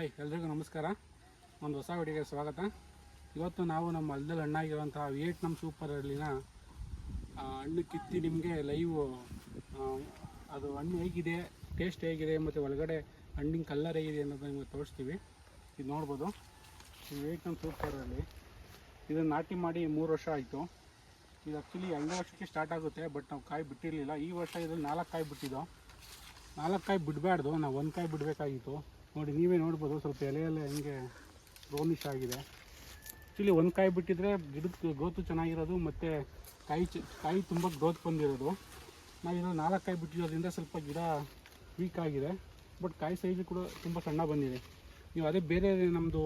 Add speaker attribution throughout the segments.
Speaker 1: Hi ಎಲ್ರಿಗೂ ನಮಸ್ಕಾರ. ಒಂದು ಹೊಸ ವಿಡಿಯೋಗೆ ಸ್ವಾಗತ. ಇವತ್ತು ನಾವು ನಮ್ಮ ಹೊಲದಲ್ಲಿ ಹಣ್ಣಾಗಿರುವಂತಹ ವಿಯೆಟ್ನಾಂ ಸೂಪರ್ ಹಳ್ಳಿನ ಹಣ್ಣು ಕಿತ್ತಿ ನಿಮಗೆ ಲೈವ್ ಅದು ಹಣ್ಣು ಹೇಗಿದೆ, ಟೇಸ್ಟ್ ಹೇಗಿದೆ ಮತ್ತು ಒಳಗಡೆ ಹಣ್ಣಿನ ಕಲ್ಲರ್ ಹೇಗಿದೆ ಅನ್ನೋದು ನಿಮಗೆ ತೋರಿಸ್ತೀವಿ. ಇದು ನೋಡ್ಬೋದು, ವಿಯೆಟ್ನಾಂ ಸೂಪರ್ ಹಳ್ಳಿ. ಇದನ್ನು ನಾಟಿ ಮಾಡಿ 3 ವರ್ಷ ಆಯಿತು. ಇದು ಆ್ಯಕ್ಚುಲಿ 2 ವರ್ಷಕ್ಕೆ ಸ್ಟಾರ್ಟ್ ಆಗುತ್ತೆ, ಬಟ್ ನಾವು ಕಾಯಿ ಬಿಟ್ಟಿರಲಿಲ್ಲ. ಈ ವರ್ಷ ಇದರಲ್ಲಿ 4 ಕಾಯಿ ಬಿಟ್ಟಿದ್ದೋ. 4 ಕಾಯಿ ಬಿಡಬಾರ್ದು, ನಾವು 1 ಕಾಯಿ ಬಿಡಬೇಕಾಗಿತ್ತು. ನೋಡಿ, ನೀವೇ ನೋಡ್ಬೋದು, ಸ್ವಲ್ಪ ಎಲೆಯೆಲ್ಲ ಹೆಂಗೆ ಬ್ರೌನಿಶ್ ಆಗಿದೆ. ಆ್ಯಕ್ಚುಲಿ 1 ಕಾಯಿ ಬಿಟ್ಟಿದ್ರೆ ಗಿಡದ ಗ್ರೋತು ಚೆನ್ನಾಗಿರೋದು ಮತ್ತು ಕಾಯಿ ತುಂಬ ಗ್ರೋತ್ ಬಂದಿರೋದು. ನಾವು ಇದನ್ನು 4 ಕಾಯಿ ಬಿಟ್ಟಿರೋದ್ರಿಂದ ಸ್ವಲ್ಪ ಗಿಡ ವೀಕ್ ಆಗಿದೆ, ಬಟ್ ಕಾಯಿ ಸೈಜು ಕೂಡ ತುಂಬ ಸಣ್ಣ ಬಂದಿದೆ. ನೀವು ಅದೇ ಬೇರೆ ನಮ್ಮದು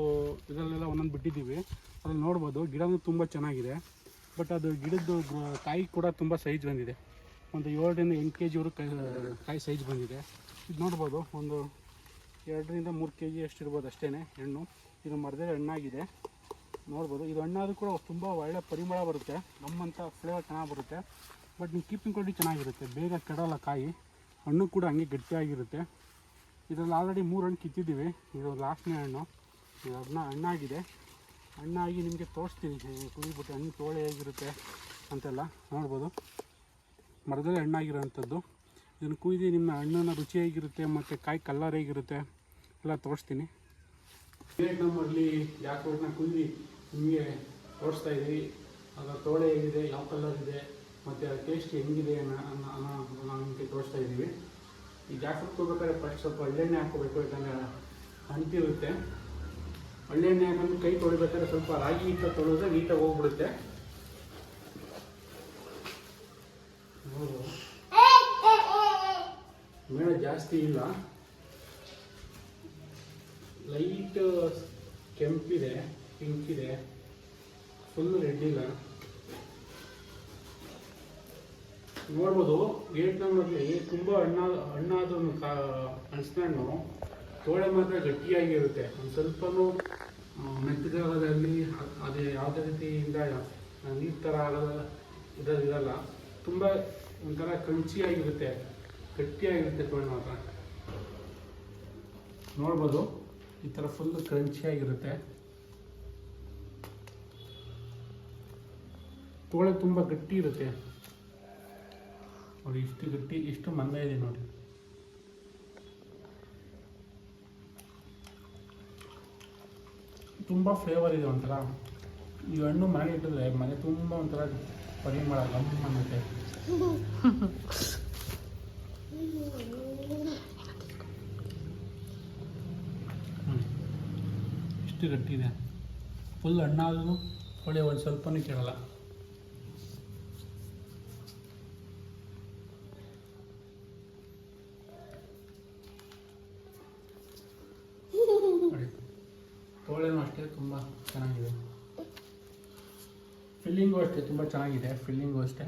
Speaker 1: ಇದರಲ್ಲೆಲ್ಲ ಒಂದೊಂದು ಬಿಟ್ಟಿದ್ದೀವಿ, ಅದ್ರಲ್ಲಿ ನೋಡ್ಬೋದು ಗಿಡನೂ ತುಂಬ ಚೆನ್ನಾಗಿದೆ. ಬಟ್ ಅದು ಗಿಡದ್ದು ಕಾಯಿ ಕೂಡ ತುಂಬ ಸೈಜ್ ಬಂದಿದೆ. ಒಂದು 7ರಿಂದ 8 kgವರೆಗೂ ಕಾಯಿ ಸೈಜ್ ಬಂದಿದೆ. ಇದು ನೋಡ್ಬೋದು, ಒಂದು 2ರಿಂದ 3 kg ಅಷ್ಟಿರ್ಬೋದು ಅಷ್ಟೇ ಹಣ್ಣು. ಇದು ಮರದಲ್ಲಿ ಹಣ್ಣಾಗಿದೆ, ನೋಡ್ಬೋದು. ಇದು ಹಣ್ಣಾದರೂ ಕೂಡ ತುಂಬ ಒಳ್ಳೆ ಪರಿಮಳ ಬರುತ್ತೆ, ನಮ್ಮಂಥ ಫ್ಲೇವರ್ ಚೆನ್ನಾಗಿ ಬರುತ್ತೆ. ಬಟ್ ನೀವು ಕೀಪಿಂಗ್ ಕ್ವಾಲಿಟಿ ಚೆನ್ನಾಗಿರುತ್ತೆ, ಬೇಗ ಕೆಡೋಲ್ಲ ಕಾಯಿ. ಹಣ್ಣು ಕೂಡ ಹಂಗೆ ಗಟ್ಟಿಯಾಗಿರುತ್ತೆ. ಇದರಲ್ಲಿ ಆಲ್ರೆಡಿ 3 ಹಣ್ಣು ಕಿತ್ತಿದ್ದೀವಿ, ಇದು ಲಾಸ್ಟ್ನೇ ಹಣ್ಣು. ಇದು ಹಣ್ಣಾಗಿದೆ. ಹಣ್ಣಾಗಿ ನಿಮಗೆ ತೋರಿಸ್ತೀನಿ, ಕುಯ್ಬಿಟ್ಟು ಹಣ್ಣು ತೋಳೆ ಹೇಗಿರುತ್ತೆ ಅಂತೆಲ್ಲ ನೋಡ್ಬೋದು. ಮರದಲ್ಲಿ ಹಣ್ಣಾಗಿರೋವಂಥದ್ದು. ಇದನ್ನು ಕುಯ್ದು ನಿಮ್ಮ ಹಣ್ಣನ್ನು ರುಚಿ ಹೇಗಿರುತ್ತೆ ಮತ್ತು ಕಾಯಿ ಕಲ್ಲರ್ ಹೇಗಿರುತ್ತೆ ಎಲ್ಲ ತೋರಿಸ್ತೀನಿ. ನಮ್ಮಲ್ಲಿ ಜಾಕ್ಫ್ರೂಟ್ನ ಕುಯ್ದು ನಿಮಗೆ ತೋರಿಸ್ತಾ ಇದ್ದೀವಿ. ಅದರ ತೋಳೆ ಹೇಗಿದೆ, ಯಾವ ಕಲ್ಲರ್ ಇದೆ ಮತ್ತು ಅದರ ಟೇಸ್ಟ್ ಹೆಂಗಿದೆ ನಾವು ನಿಮಗೆ ತೋರಿಸ್ತಾ ಇದ್ದೀವಿ. ಈ ಜಾಕ್ಫ್ರೂಟ್ ಕೊಡ್ಬೇಕಾದ್ರೆ ಫಸ್ಟ್ ಸ್ವಲ್ಪ ಎಳ್ಳೆಣ್ಣೆ ಹಾಕ್ಕೋಬೇಕು, ಯಾಕಂದರೆ ಅಂಟಿರುತ್ತೆ. ಎಳ್ಳೆಣ್ಣೆ ಹಾಕೊಂಡು ಕೈ ತೊಳಿಬೇಕಾದ್ರೆ ಸ್ವಲ್ಪ ರಾಗಿ ಹಿಟ್ಟು ತೊಳೆದ್ರೆ ನೀಟಾಗಿ ಹೋಗ್ಬಿಡುತ್ತೆ. ಮೇಣ ಜಾಸ್ತಿ ಇಲ್ಲ, ಲೈಟ್ ಕೆಂಪಿದೆ, ಪಿಂಕ್ ಇದೆ, ಫುಲ್ ರೆಡ್ ಇಲ್ಲ. ನೋಡ್ಬೋದು, ವಿಯೆಟ್ನಾಂನಲ್ಲಿ ತುಂಬ ಹಣ್ಣಾದ್ರೂ ಹಣ್ಣು ತೋಳೆ ಮಾತ್ರ ಗಟ್ಟಿಯಾಗಿರುತ್ತೆ. ಒಂದು ಸ್ವಲ್ಪನೂ ಮೆತ್ತಗಾಗೋದಲ್ಲಿ ಅದೇ ಯಾವುದೇ ರೀತಿಯಿಂದ ನೀರು ಥರ ಆಗೋದು ಇರಲ್ಲ. ತುಂಬ ಒಂಥರ ಕ್ರಂಚಿಯಾಗಿರುತ್ತೆ, ಗಟ್ಟಿಯಾಗಿರುತ್ತೆ ತೋಳೆ ಮಾತ್ರ. ನೋಡ್ಬೋದು, ಈ ಥರ ಫುಲ್ ಕ್ರಂಚಿಯಾಗಿರುತ್ತೆ. ತೋಳೆ ತುಂಬ ಗಟ್ಟಿ ಇರುತ್ತೆ ನೋಡಿ, ಇಷ್ಟು ಗಟ್ಟಿ, ಇಷ್ಟು ಮಂದ ಇದೆ ನೋಡಿ. ತುಂಬ ಫ್ಲೇವರ್ ಇದೆ ಒಂಥರ. ಈ ಹಣ್ಣು ಮನೆ ಇಟ್ಟಿದ್ರೆ ಮನೆ ತುಂಬ ಒಂಥರ ಪರಿಮಳ ಗಮ್ ಅನ್ನತ್ತೆ. ಇಷ್ಟು ಗಟ್ಟಿ ಇದೆ, ಫುಲ್ ಹಣ್ಣಾದ್ರೂ ಒಳ್ಳೆ ಒಂದು ಸ್ವಲ್ಪನೂ ಕೇಳಲ್ಲ. ತೋಳೆನೂ ಅಷ್ಟೇ ತುಂಬ ಚೆನ್ನಾಗಿದೆ. ಫಿಲ್ಲಿಂಗು ಅಷ್ಟೇ ತುಂಬ ಚೆನ್ನಾಗಿದೆ, ಫಿಲ್ಲಿಂಗು ಅಷ್ಟೇ.